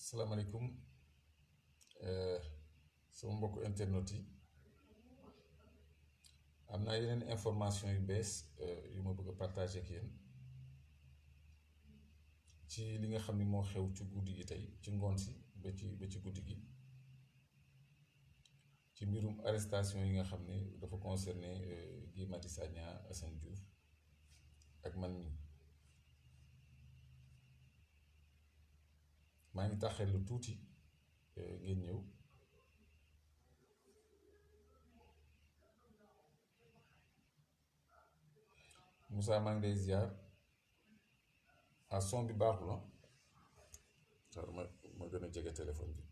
salaamaaleykum sama mbokku internet yi am naa yeneen information yu bees yu ma bëgg a partager ak yéen ci li nga xam ni moo xew ci guddi gi tey ci ngoon si ba ci guddi gi ci mbirum arrestation yi nga xam ne dafa concerné Guy Marius Sagna, Assane Diouf ak man mi maa ngi taxel lu tuuti ngeen ñëw Moussa maa ngi lay ziar son bi baaxul ah ma gën a jege téléphone bi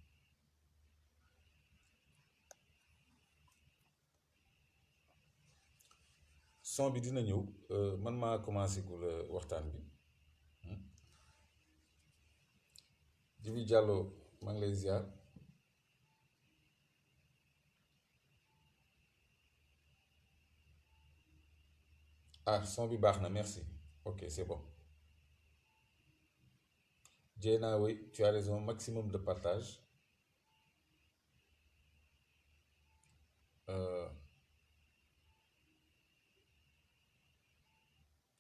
son bi dina ñëw man maa commencé gul waxtaan bi Jibi Diallo maa ngi lay ziar son bi baax na merci ok c'est bon Dieyna, oui tu as raison, maximum de partage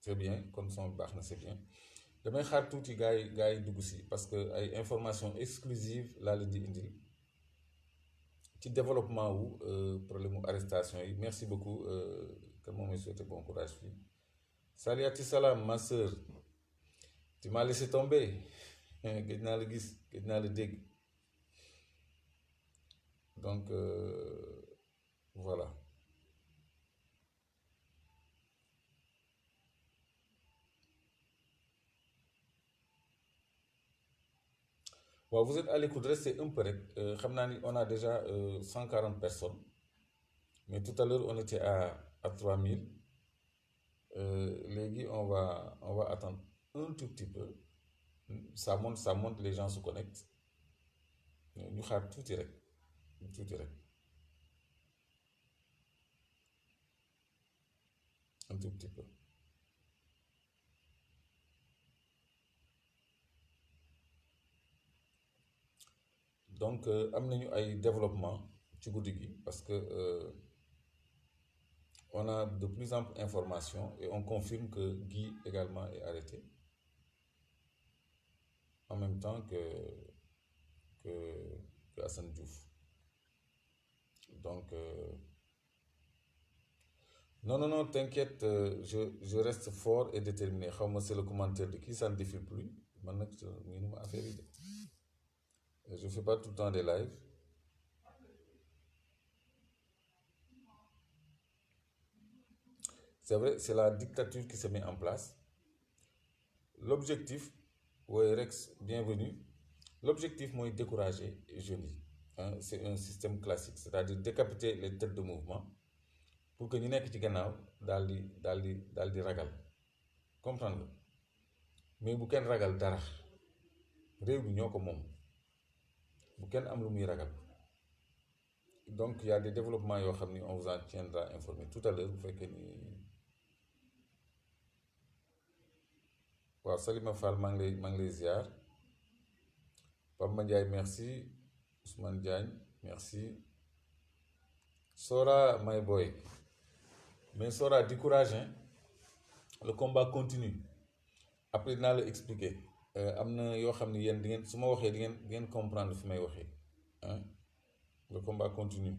c'est bien kon son bi baax na c'est bien damay xaar tuuti gars yi dugg si parce que ay information exclusive laa leen di indil ci développement wu problème mu arrestation yi merci beaucoup kan moom may souhaité bon courage fii Saliati Salam ma sœur tu m'as laissé tomber gëj naa la gis gëj naa la dégg donc voilà waaw vous êtes à l'écoute, restez un peu rek xam naa ni on a déjà 140 personnes mais tout à l'heure on était à 3000 léegi on va attendre un tout petit peu ça monte les gens se connectent ñu xaar tuuti rek un tout petit peu donc am nañu ay développement ci guddi gi parce que on a de plus en plus d'informations et on confirme que Guy également est arrêté en même temps que, que Assane Diouf donc non t'inquiète je reste fort et déterminé xaw ma c'est le commentaire de qui ça ne défile plus man nag ñu nu ma affaire yi de je fais pas tout le temps des lives c'est vrai c'est la dictature qui se met en place l'objectif oui Rex bienvenue l'objectif mooy décourager jeunes yi c'est un système classique c'est-à-dire décapiter les têtes de mouvement pour que ñu nekk ci gannaaw daal di ragal comprendre nga mais bu kenn ragal dara réew bi ñoo ko moom bu kenn am lu muy ragal donc il y a des développements yoo xam ni on vous en tiendra informé tout à l'heure bu fekkee ni waaw Salima Fall maa ngi lay ziar Pamba Ndiaye merci Ousmane Diagne merci Sora my boy mais Sora du courage hein le combat continue après dinaa la expliquer am na yoo xam ne yéen di ngeen su ma waxee di ngeen comprendre fi may waxee le combat continue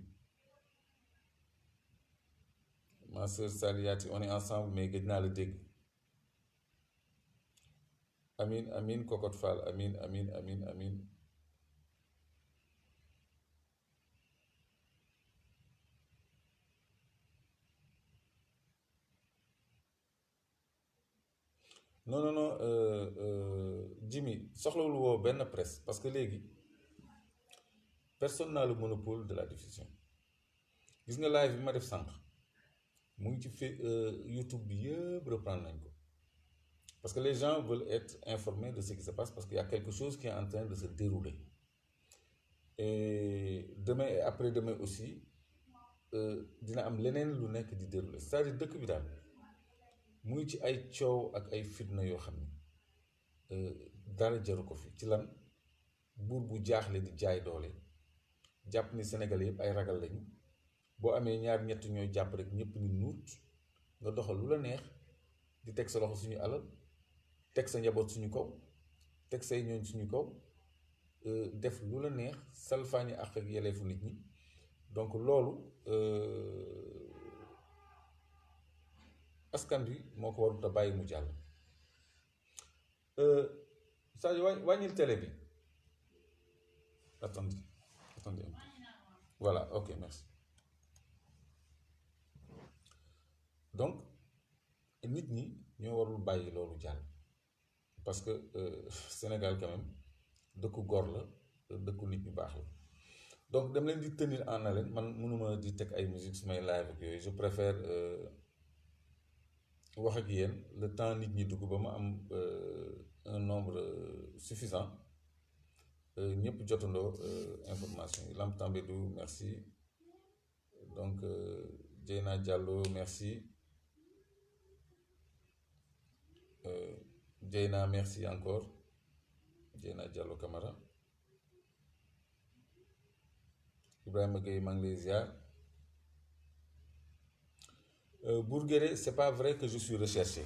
ma sœur Saliati on est ensemble mais gëj naa la dégg amin Kokot Fall amin non Jimmy soxlawul woo benn presse parce que léegi personne n'a le monopole de la diffusion gis nga live bi ma def sànq mu ngi ci YouTube bi yëpp reprendre nañ ko parce que les gens veulent être informés de ce qui se passe parce qu'il y a quelque chose qui est en train de se dérouler et demain et après-demain aussi dina am leneen lu nekk di dérouler c'est-à-dire dëkk bi daal mu ngi ci ay coow ak ay fitna yoo xam ne dara jaru ko fi ci lan buur bu jaaxle di jaay doole jàpp ni Sénégalais yëpp ay ragal lañu boo amee ñaar ñett ñooy jàpp rek ñëpp ni nuut nga doxal lu la neex di teg sa loxo suñu alal teg sa njaboot suñu kaw teg say ñooñ suñu kaw def lu la neex salfaañi àq ak yeleefu nit ñi donc loolu askan bi moo ko warut a bàyyi mu jàll. Sadio wàññil télé bi attendez un peu. Voilà, ok, merci. Donc nit ñi ñoo warul bàyyi loolu jàll parce que Sénégal quand même dëkku góor la dëkku nit ñu baax la donc dem leen di tenir en haleine man mënuma di teg ay musique su may live ak yooyu je préfère wax ak yéen le temps nit ñi dugg ba ma am un nombre suffisant ñëpp jotandoo information yi Lamp Tambédou merci donc Dieyna Diallo merci Dieyna merci encore Dieyna Diallo Camara Ibrahima Gueye maa ngi lay ziar Bourguédé c'est pas vrai que je suis recherché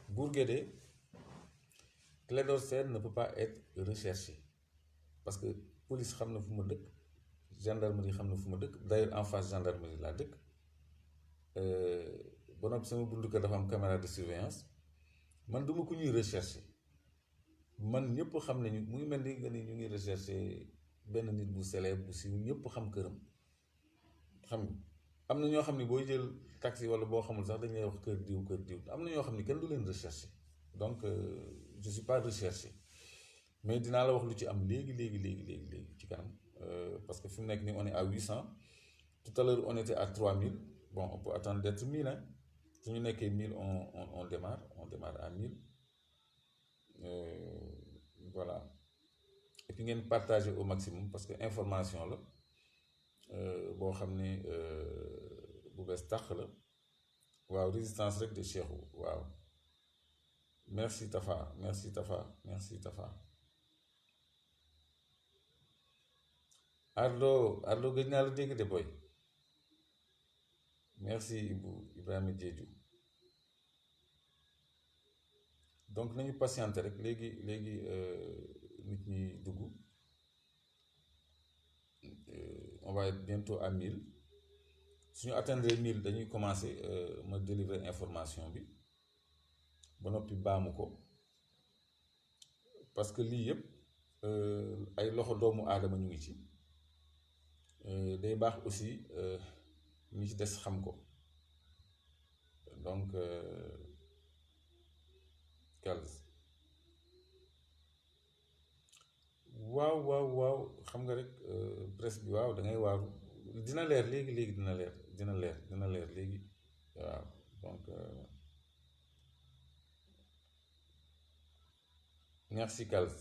Bourguédé Clédor Sène ne peut pas être recherché parce que police xam na fu ma dëkk gendarmerie xam na fu ma dëkk d'ailleurs en face gendarmerie laa dëkk ba noppi sama buntu kër dafa am caméra de surveillance man duma ko ñuy recherché man ñëpp xam nañu mu ngi mel ni nga ni ñu ngi recherché benn nit bu célèbre bu siiw ñëpp xam këram xam nga am na ñoo xam ne booy jël taxi wala boo xamul sax dañ lay wax kër diw am na ñoo xam ne kenn du leen recherché donc je suis pas recherché mais dinaa la wax lu ci am léegi ci kanam parce que fi mu nekk nii on est à 800 tout à l'heure on était à 3000 bon on peut attendre d'être 1000 hein su ñu nekkee 1000 on démarre à 1000 voilà et puis ngeen partager au maximum parce que information la boo xam ne bu bees tàq la waaw résistance rek de Cheikhou waaw merci Tafa Ardo gëj naa la dégg de boy merci Ibrahima Diédhiou donc nañu patienter rek léegi nit ñi dugg on va être bientôt à 1000 suñu atteindre 1000 dañuy commencer ma délivrer information bi ba noppi baamu ko parce que lii yëpp ay loxo doomu aadama ñu ngi ci day baax aussi ñi ci des xam ko donc Kals waaw xam nga rek presse bi waaw da ngay waaru dina leer léegi dina leer léegi waaw donc merci Kals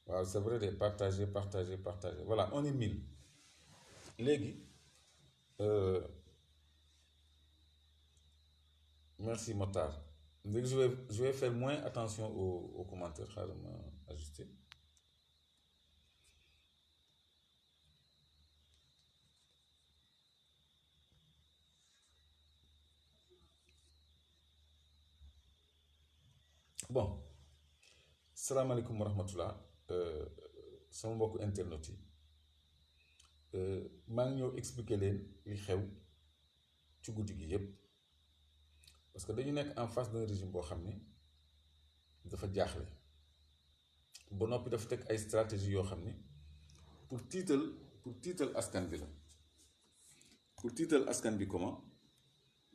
waaw c'est vrai de partager voilà on est 1000 léegi merci Motar léegi je vais faire moins attention aux commentaires xaaral ma ajuster bon salaamaaleykum wa rahmatullah sama mbokku internet yi maa ngi ñëw expliquer leen li xew ci guddi gi yépp parce que dañu nekk en face d'un régime boo xam ne dafa jaaxle ba noppi dafa teg ay stratégie yoo xam ne pour tiital askan bi la pour tiital askan bi comment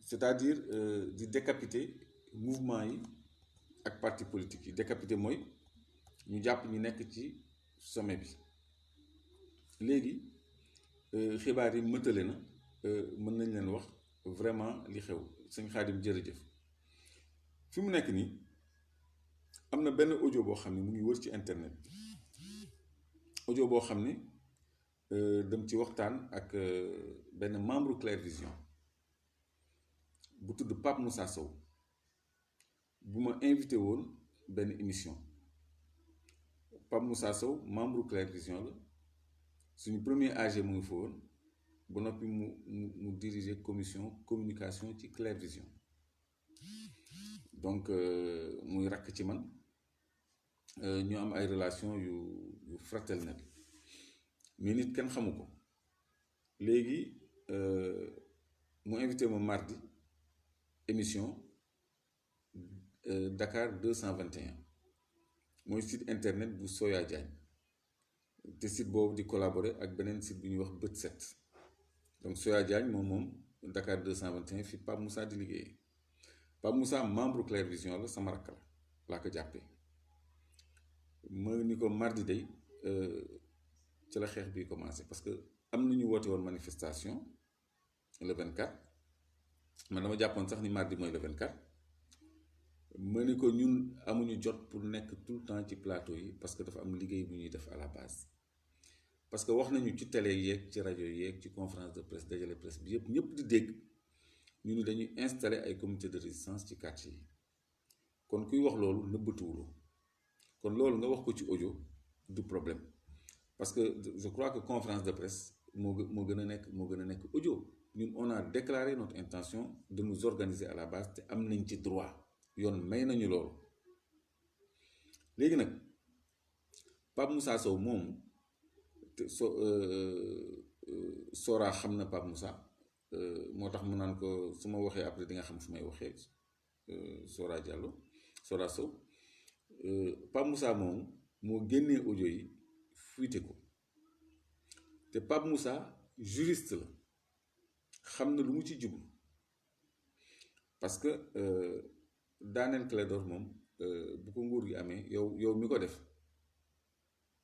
c'est-à-dire di décapiter mouvement yi ak parti politique yi décapiter mooy ñu jàpp ñu nekk ci sommet bi léegi xibaar yi mëtale na mën nañ leen wax vraiment li xew sëñ Xaadim jërëjëf fi mu nekk nii am na benn audio boo xam ne mu ngi wër ci internet audio boo xam ne dem ci waxtaan ak benn membre Clair Vision bu tudd Pape Moussa Sow bu ma invité woon benn émission Pape Moussa Sow membre Clair Vision la suñu premier AG mu ngi fa woon ba noppi mu diriger commission communication ci Clair Vision donc muy rakk ci man ñu am ay relation yu fraternelle mais nit kenn xamu ko léegi mu invité ma mardi émission Dakar 221 mooy site internet bu Soya Diagne te site boobu di collaborer ak beneen site bu ñuy wax Bët Set donc Soya Diagne moom Dakar 221 fi Pape Moussa di liggéeyee Pape Moussa membre Clair Vision la sama rakk la laa ko jàppee ma ni ko mardi day ci la xeex bi commencé parce que am na ñu woote woon manifestation le 24 man dama jàppoon sax ni mardi mooy le 24 ma ni ko ñun amuñu jot pour nekk tout le temps ci plateau yi parce que dafa am liggéey bu ñuy def à la base parce que wax nañu ci télé yeeg ci rajo yeeg ci conférence de presse dajale presse bi yëpp ñëpp di dégg ñu ni dañuy installer ay comité de résistance ci quartier yi kon kuy wax loolu nëbbatuwuloo kon loolu nga wax ko ci audio du problème parce que je crois que conférence de presse moo gën a nekk audio ñun on a déclaré notre intention de nous organiser à la base te am nañ ci droit yoon may nañu loolu léegi nag Pape Moussa Sow moomu te Sora xam na Pape Moussa moo tax mu naan ko su ma waxee après di nga xam fu may waxee Sora Diallo Sora Sow Pape Moussa moomu moo génnee audio yi fuite ko te Pape Moussa juriste la xam na lu mu ci jublu parce que daaneel Clédor moom bu ko nguur gi amee yow mi ko def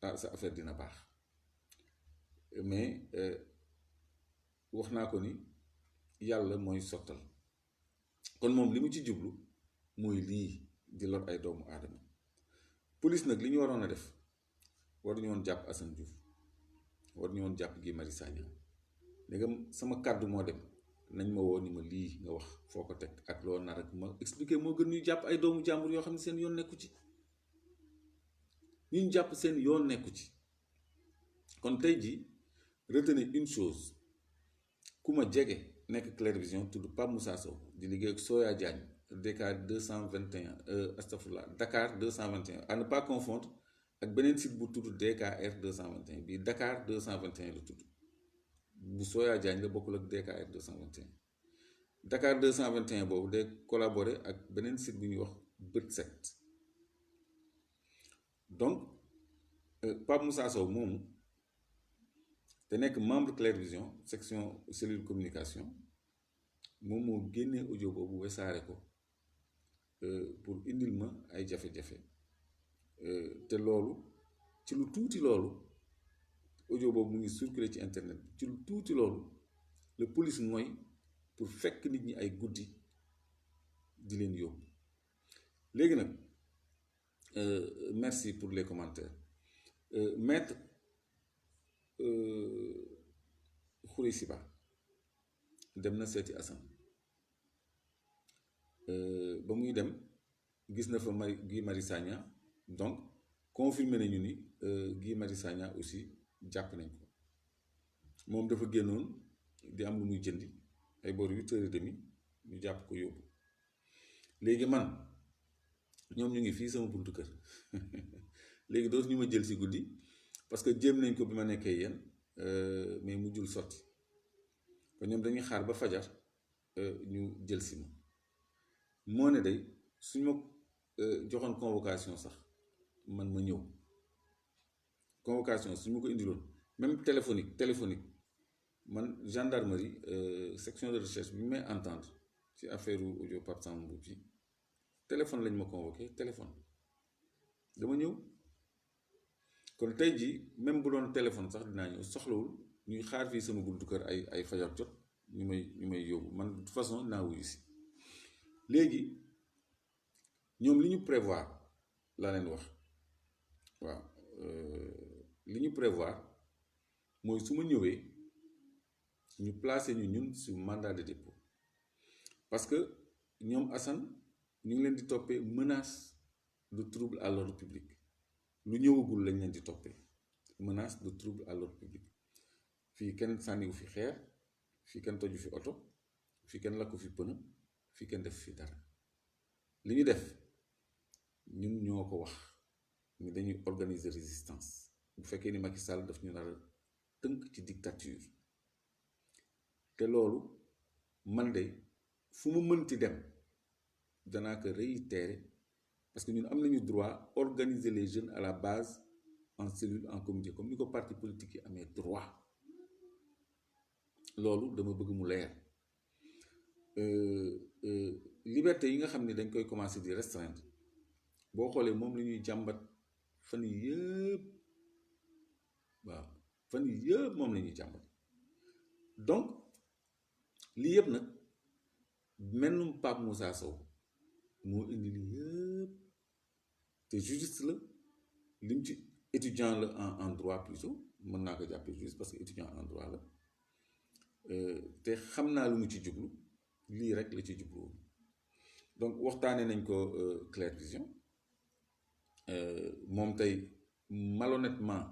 sa affaire dina baax mais wax naa ko ni yàlla mooy sottal kon moom li mu ci jublu mooy lii di lor ay doomu aadama police nag li ñu waroon a def waruñu woon jàpp Assane Diouf waruñu woon jàpp Guy Marius Sagna ndegam sama kàddu moo dem nañ ma woo ni ma lii nga wax foo ko teg ak loo nar ak ma expliquer moo gën ñuy jàpp ay doomu jàmbur yoo xam ne seen yoon nekku ci ñu jàpp seen yoon nekku ci kon tey jii retenez une chose ku ma jege nekk Clair Vision tudd Pape Moussa Sow di liggéey ak Soya Diagne Dakar 221 astafurlah Dakar 221 à ne pas confondre ak beneen site bu tudd DKR 221 bii Dakar 221 la tudd bu Soya Diagne la bokkul ak DKR 221 Dakar 221 boobu day collaborer ak beneen site bu ñuy wax Bët Set donc Pape Moussa Sow moomu te nekk membre Clair Vision section cellule communication moom moo génnee audio boobu wesaare ko pour indil ma ay jafe-jafe te loolu ci lu tuuti loolu audio boobu mu ngi circulé ci internet bi ci lu tuuti loolu la police mooy pour fekk nit ñi ay guddi di leen yóbbu léegi nag merci pour les commentaires maître Khoureyssi Ba dem na seeti Assane ba muy dem gis na fa Guy Marius Sagna donc confirmé nañu ni Guy Marius Sagna aussi jàpp nañ ko moom dafa génnoon di am lu muy jëndi ay boor 8h30 ñu jàpp ko yóbbu léegi man ñoom ñu ngi fii sama buntu kër léegi dootu ñu ma jël si guddi parce que jéem nañ ko bi ma nekkee yéen mais mujjul sotti kon ñoom dañuy xaar ba fajar ñu jël si ma moo ne day suñ ma joxoon convocation sax man ma ñëw convocation suñ ma ko indiloon même téléphonique man gendarmerie section de recherche bi may entendre ci affaire audio Pape Samba Mboup bi téléphone lañ ma convoqué téléphone dama ñëw kon tey jii même bu doon téléphone sax dinaa ñëw soxlawul ñuy xaar fii sama buntu kër ay fajar jot ñu may yóbbu man de toute façon dinaa wuyu si léegi ñoom li ñu prévoir laa leen wax waaw li ñu prévoir mooy su ma ñëwee ñu placé ñu ñun sur mandat de dépôt parce que ñoom Assane ñu ngi leen di toppee menace de trouble à l'ordre public lu ñëwagul lañ leen di toppee menace de trouble à l'ordre public fii kenn sànniwu fi xeer fii kenn toju fi oto fii kenn lakku fi pënë fii kenn def fi dara li ñu def ñun ñoo ko wax ni dañuy organiser résistance bu fekkee ni Macky Sall daf ñu nar a tënk ci dictature te loolu man de fu mu mënti dem danaa ko réitérer parce que ñun am nañu droit organiser les jeunes à la base en cellule en comité comme ni ko parti politique yi amee droit loolu dama bëgg mu leer liberté yi nga xam ne dañ koy commencer di restreindre boo xoolee moom la ñuy jàmbat fan yii yëpp waaw fan yii yëpp moom la ñuy jàmbat donc lii yëpp nag mennum Pape Moussa Sow moo indi lii yëpp te juriste la lim ci étudiant la en droit plutôt mën naa ko jàppee juriste parce que étudiant en droit la te xam naa lu mu ci jublu lii rek la ci jublu woon donc waxtaanee nañ ko Clair Vision moom tey malhonnêtement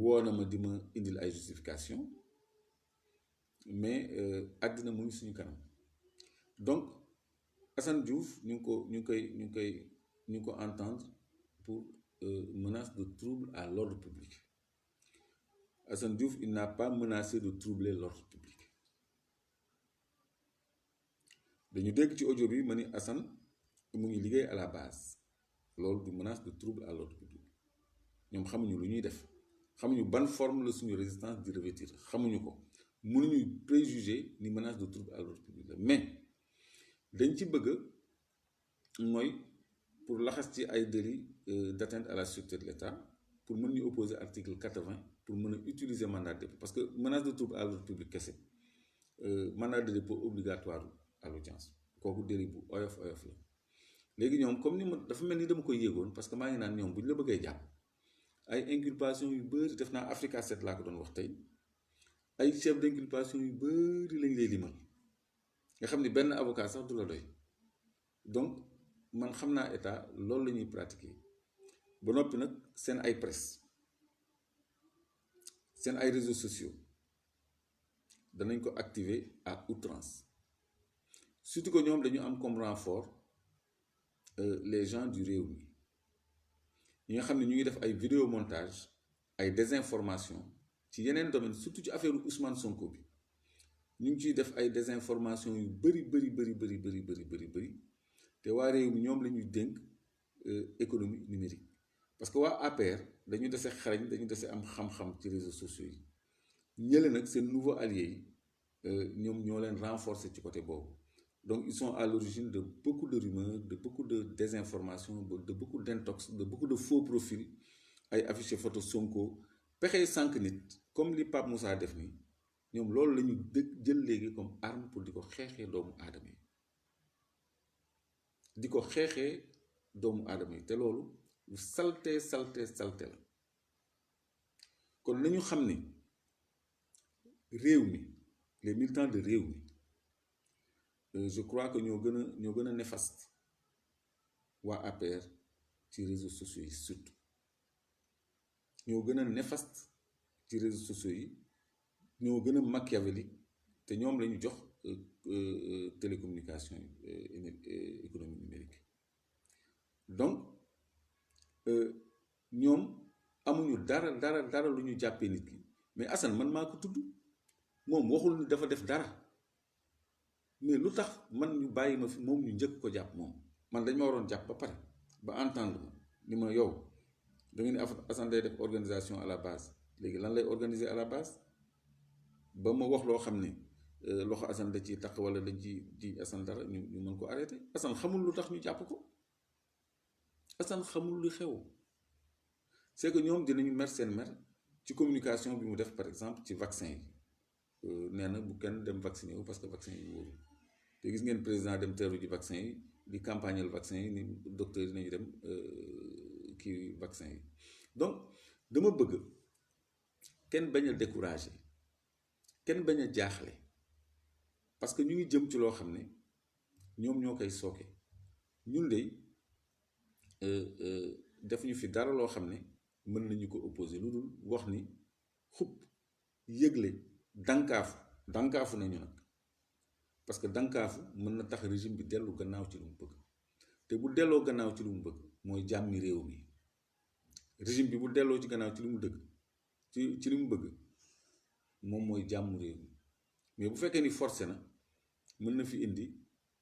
woo na ma di ma indil ay justification mais àddina mu ngi suñu kanam donc Assane Diouf ñu ngi ko entendre pour menace de trouble à l'ordre public Assane Diouf il n'a pas menacé de troubler l'ordre public dañu dégg ci audio bi ma ni Assane mu ngi liggéey à la base loolu du menace de trouble à l'ordre public ñoom xamuñu lu ñuy def xamuñu ban forme la suñu résistance di revêtir xamuñu ko mënuñu préjuger ni menace de trouble à l'ordre public la mais dañ ci bëgg mooy pour laxas ci ay délits d'atteinte à la sûreté de l'État pour mën ñu opposer article 80 pour mën a utiliser mandat de dépôt parce que menace de trouble à l'ordre public kese mandat de dépôt obligatoire à l'audience kooku délit bu oyof la léegi ñoom comme ni ma dafa mel ni dama koy yéegoon parce que maa ngi naan ñoom bu ñu la bëggee jàpp ay inculpation yu bëri def naa Africa 7 laa ko doon wax tey ay chef d'inculpation yu bëri lañ lay limal nga xam ni benn avocat sax du la doy donc man xam naa état loolu la ñuy pratiquer ba noppi nag seen ay presse seen ay réseaux sociaux danañ ko activer à outrance surtout que ñoom dañu am comme renfort les gens du réew mi ñi nga xam ne ñu ngi def ay vidéo montage ay désinformation ci yeneen domaine surtout ci affaire Ousmane Sonko bi ñu ngi ciy def ay désinformation yu bëri te waa réew mi ñoom la ñuy dénk économie numérique parce que waa APR dañu dese xarañ dañu dese am xam-xam ci réseaux sociaux yi ñële nag seen nouveau allié yi ñoom ñoo leen renforcer ci côté boobu donc ils sont à l'origine de beaucoup de rumeurs de beaucoup de désinformation de beaucoup d'intox de beaucoup de faux profils ay affiché photo Sonko pexey sànq nit comme li Pape Moussa def nii ñoom loolu la ñu jël léegi comme arme pour di ko xeexee doomu aadama yi te loolu lu salte la kon nañu xam ni réew mi les militants de réew mi je crois que ñoo gën a néfaste waa APR ci réseaux sociaux yi surtout ñoo gën a néfaste ci réseaux sociaux yi ñoo gën a machiavélique te ñoom la ñu jox télécommunication économie numérique donc ñoom amuñu dara lu ñu jàppee nit ki mais Assane man maa ko tudd moom waxul ni dafa def dara mais lu tax man ñu bàyyi ma fi moom ñu njëkk ko jàpp moom man dañ ma waroon jàpp ba pare ba entendre ma ni ma yow da nga ni Assane day def organisation à la base léegi lan lay organiser à la base ba ma wax loo xam ni loxo Assane da ciy taq wala dañ ci ji Assane dara ñu mën ko arrêté Assane xamul lu tax ñu jàpp ko Assane xamul lu xew c'est que ñoom dinañu mer seen mer ci communication bi mu def par exemple ci vaccin yi nee na bu kenn dem vacciné wu parce que vaccin yi wóoru te gis ngeen président dem teeru ji vaccin yi di campagnal vaccin yi ni docteur yi nañu dem kii vaccin yi donc dama bëgg kenn bañ a découragé kenn bañ a jaaxle parce que ñu ngi jëm ci loo xam ne ñoom ñoo koy sooke ñun de defuñu fi dara loo xam ne mën nañu ko opposer lu dul wax ni xupp yëgle dankaafu nañu nag parce que dankaafu mën na tax régime bi dellu gannaaw ci lu mu bëgg te bu delloo gannaaw ci lu mu bëgg mooy jàmmi réew mi régime bi bu delloo ci gannaaw ci lu mu dëgg ci li mu bëgg moom mooy jàmm réew mi mais bu fekkee ni forcé na mën na fi indi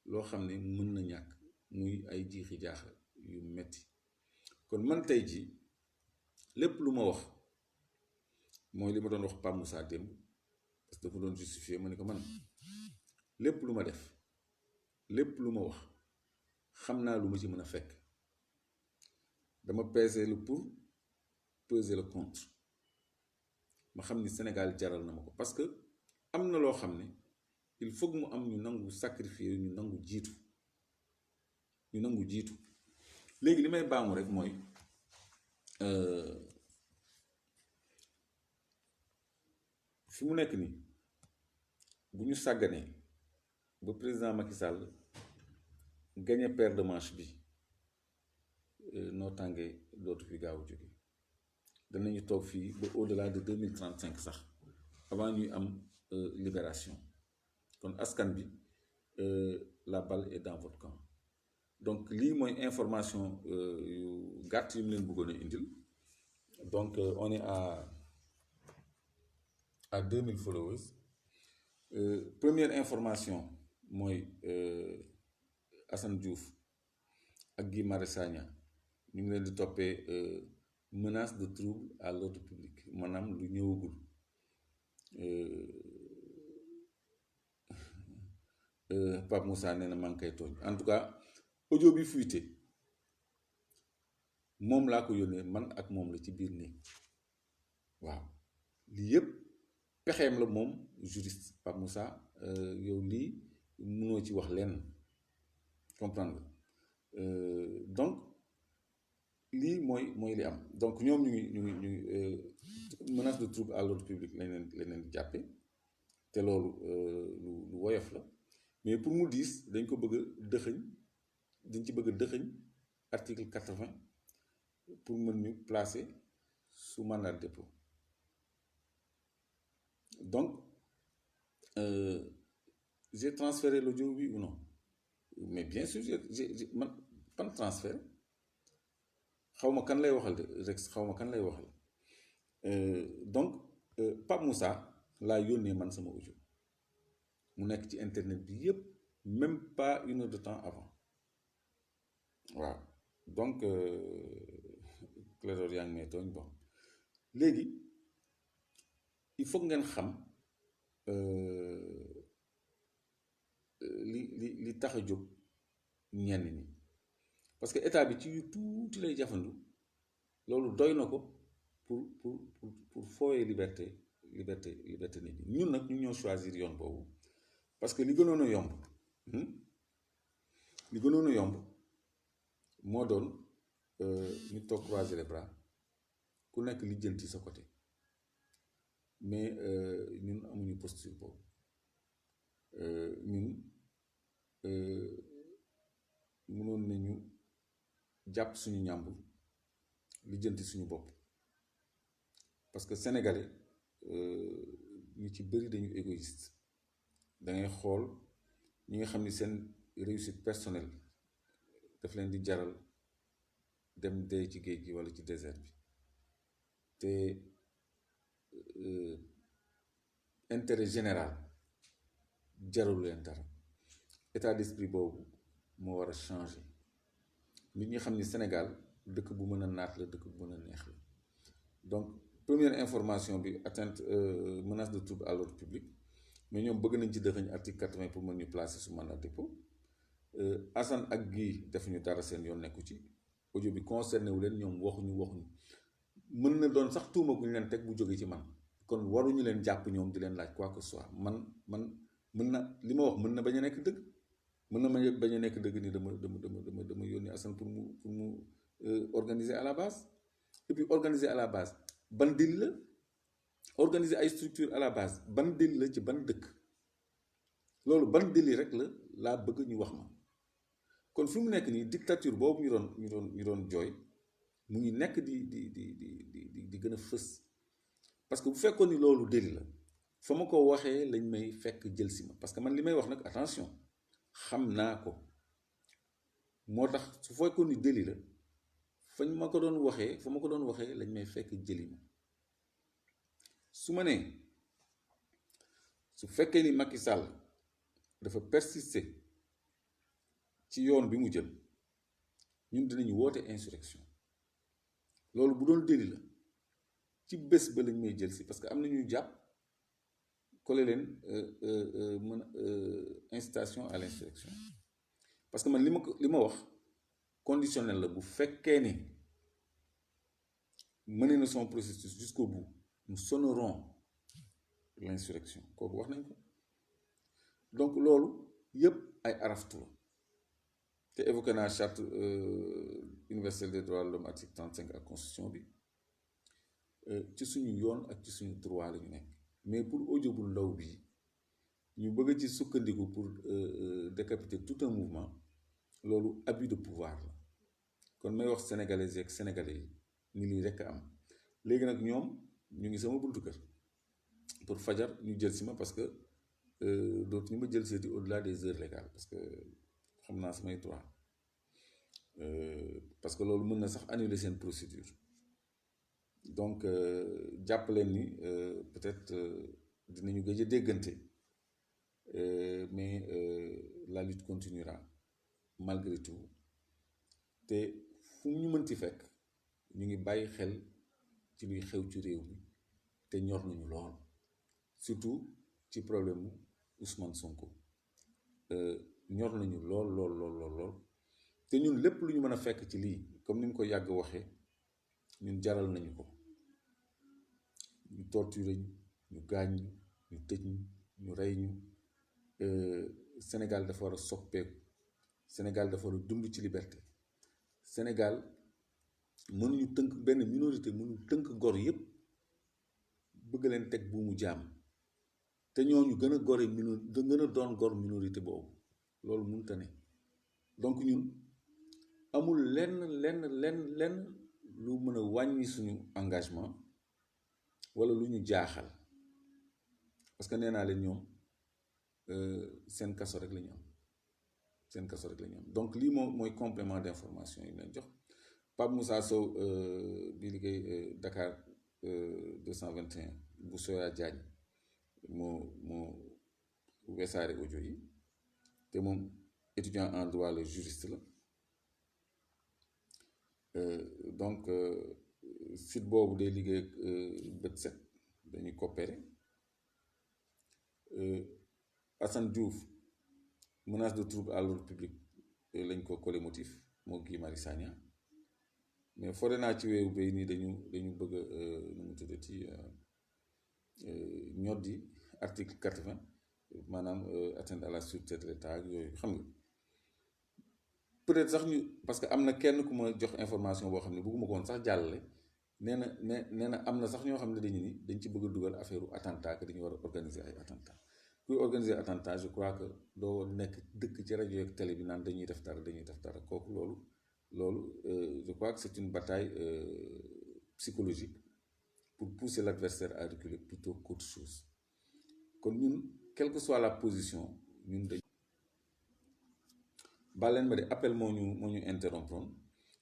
loo xam ne mën na ñàkk muy ay jiixi jaaxa yu metti kon man tey jii lépp lu ma wax mooy li ma doon wax Pape Moussa démb parce que dafa doon justifier ma ne ko man lépp lu ma def lépp lu ma wax xam naa lu ma ci mën a fekk dama peser le pour peser le contre ma xam ni Sénégal jaral na ma ko parce que am na loo xam ne il faut que mu am ñu nangu sacrifier ñu nangu jiitu léegi li may baamu rek mooy fi mu nekk nii bu ñu sàgganee ba président Macky Sall gagné paire de manche bi noo tàngee dootu fi gaaw a jóge danañu toog fii ba au-delà de 2035 sax avant ñuy am libération kon askan bi la balle est dans votre camp donc lii mooy information yu gàtt yu mu leen bëggoon a indil donc on est à 2000 followers première information mooy Assane Diouf ak Guy Marius Sagna ñu ngi leen di toppee menace de trouble à l'ordre public maanaam lu ñëwagul Pape Moussa nee na maa ngi koy tooñ en tout cas audio bi fuité moom laa ko yónnee man ak moom la ci biir néeg waaw lii yëpp pexeem la moom juriste Pape Moussa yow lii mënoo ci wax lenn comprendre donc lii mooy li am donc ñoom ñu ngi menace de trouble à l'ordre public lañ leen di jàppe te loolu lu woyof la mais pour mu diis dañ ko bëgg a dëxëñ dañ ci bëgg a dëxëñ article 80 pour mën ñu placer sous mandat de dépôt donc j'ai transféré l'audio oui ou non mais bien sûr j'ai man pan transfert xaw ma kan lay waxal de Rex xaw ma kan lay waxal donc Pape Moussa laa yónnee man sama audio mu nekk ci internet bi yépp même pas une heure de temps avant waaw donc Clédor yaa ngi may tooñ bon léegi il faut ngeen xam li tax a jóg ñenn ñi parce que état bi ci yu tuuti lay jafandu loolu doy na ko pour fooyee liberté nit ñi ñun nag ñu ñoo choisir yoon boobu parce que li gënoon a yomb moo doon ñu toog croiser les bras ku nekk lijjanti sa côté mais ñun amuñu posture boobu ñun mënoon nañu jàpp suñu ñàmbur lijjanti suñu bopp parce que sénégalais ñu ci bëri dañu égoïste da ngay xool ñi nga xam ni seen réussite personnelle daf leen di jaral dem dee ci géej gi walla ci désert bi te intérêt général jarul leen dara état d'esprit boobu moo war a changer nit ñi xam ni Sénégal dëkk bu mën a naat la dëkk bu mën a neex la donc première information bi atteinte menace de trouble à l'ordre public mais ñoom bëgg nañ ci dëxëñ article 80 pour mën ñu placer sous mandat de dépôt Assane ak Guy defuñu dara seen yoon nekku ci audio bi concerné wu leen ñoom waxuñu mën na doon sax tuuma gu ñu leen teg bu jóge ci man kon waruñu leen jàpp ñoom di leen laaj quoi que ce soit man mën na li ma wax mën na bañ a nekk dëgg mën na bañ a nekk dëgg ni dama yónni Assane pour mu organiser à la base et puis organiser à la base ban deal la organiser ay structure à la base ban deal la ci ban dëkk loolu ban deal yi rek laa bëgg ñu wax ma kon fi mu nekk nii dictature boobu ñu doon jooy mu ngi nekk di gën a fës parce que bu fekkoon ni loolu déli la fa ma ko waxee lañ may fekk jël si ma parce que man li may wax nag attention xam naa ko moo tax su fekkoon ni déli la fañ ma ko doon waxee fa ma ko doon waxee lañ may fekk jëli ma su ma nee su fekkee ni Macky Sall dafa persister ci yoon bi mu jël ñun dinañu woote insurrection loolu bu doon déli la ci bés ba lañ may jël si parce que am na ñuy jàpp collé leen incitation à l'insurrection parce que man li ma wax conditionnel la bu fekkee ni mené na son processus jusqu'au bout nous sonnerons l'insurrection kooku wax nañ ko donc loolu yëpp ay araftu la te évoqué naa charte universelle des droits de l'homme article 35 ak constitution bi ci suñu yoon ak ci suñu droit la ñu nekk mais pour audio bu ndaw bi ñu bëgg ci sukkandiku pour décapiter tout un mouvement loolu abus de pouvoir la kon may wax sénégalais ak sénégalais yi ni lii rekk am léegi nag ñoom ñu ngi sama buntu kër pour fajar ñu jël si ma parce que dootu ñu ma jël seeti au-delà des heures légales parce que xam naa samay droit parce que loolu mën na sax annuler seen procédure donc jàpp leen ni peut-être dinañu gëj a déggante mais la lutte continuera malgré tout te fu ñu mënti fekk ñu ngi bàyyi xel ci luy xew ci réew mi te ñor nañu lool surtout ci problème mu Ousmane Sonko ñor nañu lool te ñun lépp lu ñu mën a fekk ci lii comme ni mu ko yàgg waxee ñun jaral nañu ko ñu torturer ñu gaañ ñu tëj ñu rey ñu Sénégal dafa war a soppeeku Sénégal dafa war a dund ci liberté Sénégal mënuñu tënk benn minorité mënuñu tënk gor yépp bëgg leen teg buumu jaam te ñooñu gën a gore gën a doon gor minorité boobu loolu mënut a ne donc ñun amul lenn lu mën a wàññi suñu engagement wala lu ñu jaaxal parce que nee naa leen ñoom seen kaso rek la ñu am seen kaso rek la ñu am donc lii mooy complément d'information yi leen jox Pape Moussa Sow bi liggéey Dakar 221 bu Soya Diagne moo wesaare audio yi te moom étudiant en droit le juriste la donc site boobu day liggéey ak bët set dañuy coopérer Assane Diouf menace de trouble à l'ordre public lañ ko collé motif moo Guy Marius Sagna mais fore naa ci weewu bay nii dañu bëgg nu mu tuddati ñoddi article 80 maanaam atteinte à la sûreté de l'État ak yooyu xam nga peut-être sax ñu parce que am na kenn ku ma jox information boo xam ne bëgguma ko woon sax jàllale nee na am na sax ñoo xam ne dañu ni dañ ci bëgg a dugal affaire attentat que dañu war a organiser ay attentat kuy organiser attentat je crois que doo nekk dëkk ci rajo ak télé bi naan dañuy def dara kooku loolu je crois que c'est une bataille psychologique pour pousser l'adversaire à reculer plutôt qu'autre chose kon ñun quelle que soit la position ñun dañ baleen ma de appel moo ñu interrompre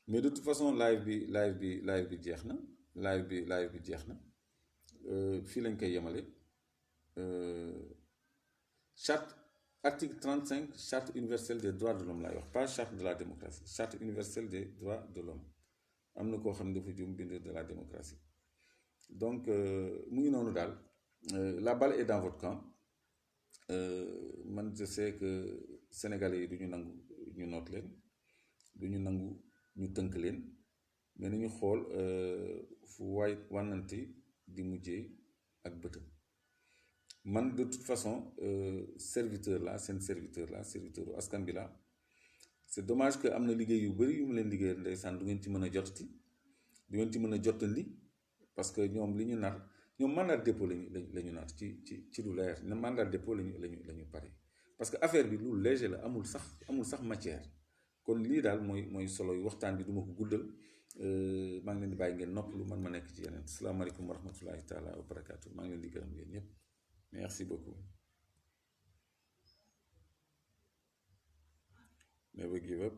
mais de toute façon live bi jeex na live bi jeex na fii lañ koy yemale charte article 35 charte universelle des droits de l'homme laay wax pas charte de la démocratie charte universelle des droits de l'homme am na koo xam ne dafa jum bind de la démocratie donc mu ngi noonu daal la balle est dans votre camp man je sais que sénégalais yi du ñu nangu ñu noot leen du ñu nangu ñu tënk leen mais nañu xool fu waay wànnante di mujjee ak bëtam man de toute façon serviteur la seen serviteur la serviteur u askan bi la c'est dommage que am na liggéey yu bari yu mu leen liggéeyal ndeysaan du ngeen ci mën a jotati du ngeen ci mën a jottandi parce que ñoom li ñu nar ñoom mandat de dépôt la ñu nar ci lu leer na mandat de dépôt la ñu pare parce que affaire bi lu léger la amul sax matière kon lii daal mooy solo yu waxtaan bi duma ko guddal maa ngi leen di bàyyi ngeen noppalu man ma nekk ci yeneen salaamaaleykum wa rahmatullahi taala wa barakaatu maa ngi leen di gërëm yéen ñëpp merci beaucoup. Never give up.